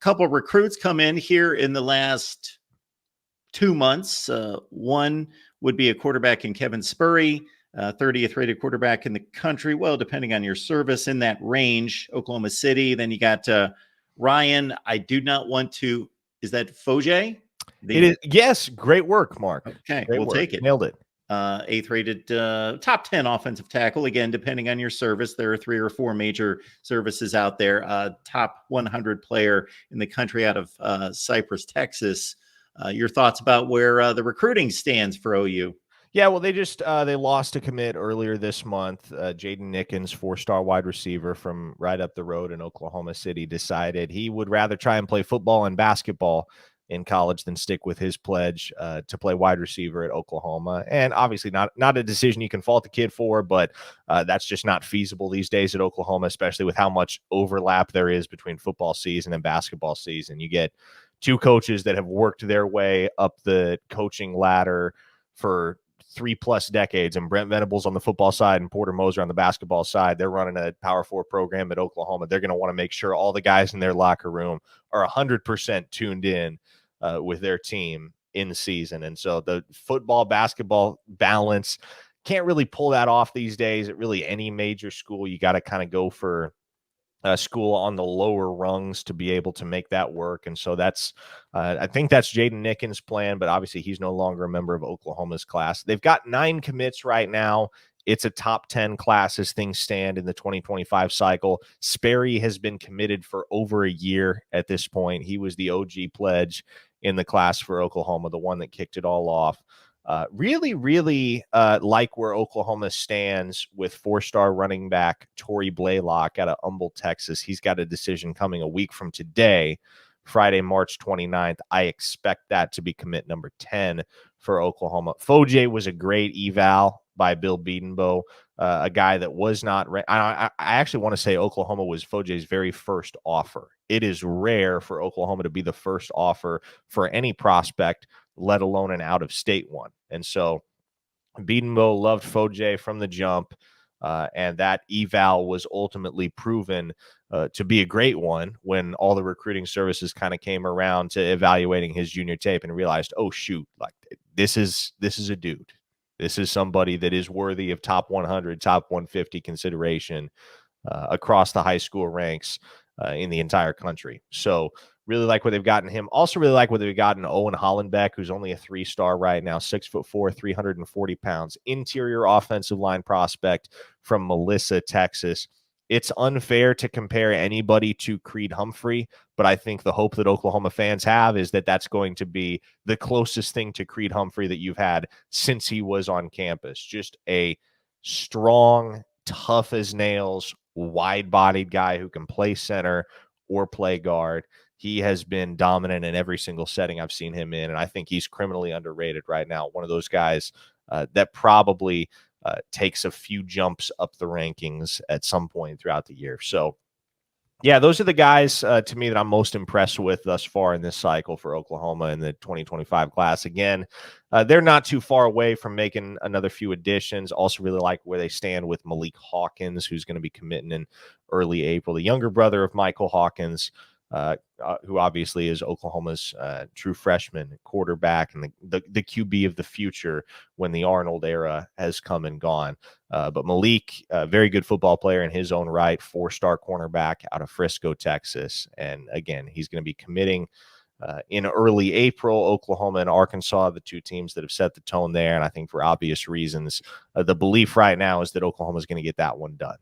couple recruits come in here in the last 2 months. One would be a quarterback in Kevin Spurry, 30th rated quarterback in the country. Well, depending on your service, in that range, Oklahoma City. Then you got Ryan. I do not want to. Is that Foje? It is. Yes. Great work, Mark. Okay. Great We'll work. take it. Nailed it. 8th rated top 10 offensive tackle. Again, depending on your service, there are 3 or 4 major services out there. Top 100 player in the country out of Cypress, Texas. Your thoughts about where the recruiting stands for OU? Yeah, well, they lost a commit earlier this month. Jaden Nickens, 4-star wide receiver from right up the road in Oklahoma City, decided he would rather try and play football and basketball in college than stick with his pledge to play wide receiver at Oklahoma. And obviously not a decision you can fault the kid for, but that's just not feasible these days at Oklahoma, especially with how much overlap there is between football season and basketball season. You get 2 coaches that have worked their way up the coaching ladder for 3+ decades, and Brent Venables on the football side and Porter Moser on the basketball side. They're running a Power 4 program at Oklahoma. They're going to want to make sure all the guys in their locker room are 100% tuned in with their team in the season. And so the football basketball balance can't really pull that off these days at really any major school. You got to kind of go for a school on the lower rungs to be able to make that work. And so that's, I think that's Jaden Nickens' plan, but obviously he's no longer a member of Oklahoma's class. They've got 9 commits right now. It's a top 10 class as things stand in the 2025 cycle. Sperry has been committed for over a year at this point. He was the OG pledge in the class for Oklahoma, the one that kicked it all off. Really like where Oklahoma stands with 4-star running back Torrey Blaylock out of Humble, Texas. He's got a decision coming a week from today, Friday, March 29th. I expect that to be commit number 10 for Oklahoma. Foje was a great eval by Bill Bedenbaugh, a guy that was not I actually want to say Oklahoma was Foje's very first offer. It is rare for Oklahoma to be the first offer for any prospect, let alone an out-of-state one. And so Bedenbaugh loved Foje from the jump, and that eval was ultimately proven to be a great one when all the recruiting services kind of came around to evaluating his junior tape and realized, oh, shoot, like this is a dude. This is somebody that is worthy of top 100, top 150 consideration across the high school ranks in the entire country. So really like what they've gotten him. Also really like what they've gotten Owen Hollenbeck, who's only a 3-star right now, 6'4", 340 pounds, interior offensive line prospect from Melissa, Texas. It's unfair to compare anybody to Creed Humphrey, but I think the hope that Oklahoma fans have is that that's going to be the closest thing to Creed Humphrey that you've had since he was on campus. Just a strong, tough as nails, wide-bodied guy who can play center or play guard. He has been dominant in every single setting I've seen him in, and I think he's criminally underrated right now. One of those guys that probably takes a few jumps up the rankings at some point throughout the year. So, yeah, those are the guys to me that I'm most impressed with thus far in this cycle for Oklahoma in the 2025 class. Again, they're not too far away from making another few additions. Also really like where they stand with Malik Hawkins, who's going to be committing in early April, the younger brother of Michael Hawkins, who obviously is Oklahoma's true freshman quarterback and the QB of the future when the Arnold era has come and gone. But Malik, a very good football player in his own right, 4-star cornerback out of Frisco, Texas. And again, he's going to be committing in early April. Oklahoma and Arkansas, the 2 teams that have set the tone there. And I think for obvious reasons, the belief right now is that Oklahoma is going to get that one done.